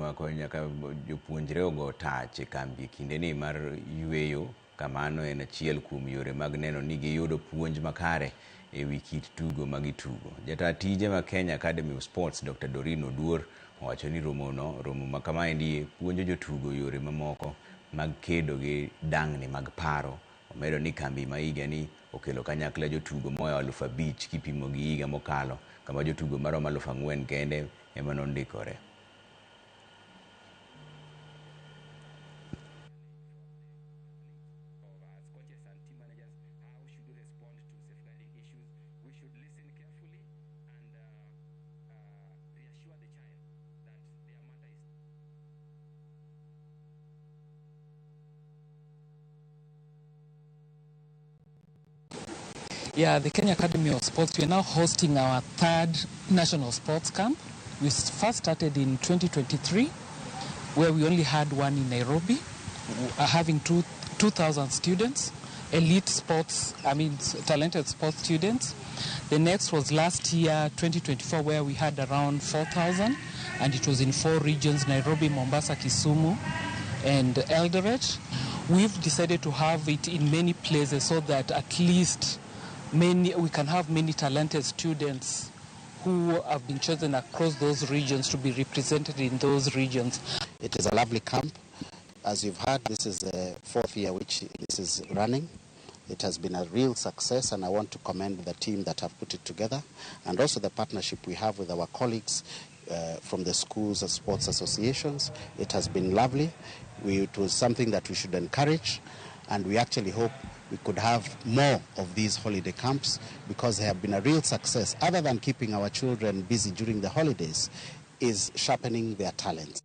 mako nyaka jopuonjre ogo tach e kambi kinde ni mar yueyo, kamano en achiel kuom yore mag neno ni giyudo puonj makare e wi kit tugo ma gitugo. Jata tije ma Kenya Academy of Sports Dr. Doreen Oduor owacho ni romo ma kamaendi puonjo jotugo yore mamoko mag kedo gi dang'ni mag paro. Omedo ni kambi ma higa ni okelo kanyakla jotugo moyo 5,000 kipimo gi higa mokalo, kama jotugo maromo 4,000 kende ema nondikore. Yeah, the Kenya Academy of Sports, we are now hosting our 3rd National Sports Camp. We first started in 2023, where we only had one in Nairobi, having 2,000 students, elite sports, talented sports students. The next was last year, 2024, where we had around 4,000, and it was in 4 regions, Nairobi, Mombasa, Kisumu, and Eldoret. We've decided to have it in many places so that at least we can have many talented students who have been chosen across those regions to be represented in those regions. It is a lovely camp. As you've heard, this is the 4th year which this is running. It has been a real success, and I want to commend the team that have put it together, and also the partnership we have with our colleagues from the schools and sports associations. It has been lovely. It was something that we should encourage, and we actually hope we could have more of these holiday camps, because they have been a real success. Other than keeping our children busy during the holidays, is sharpening their talents.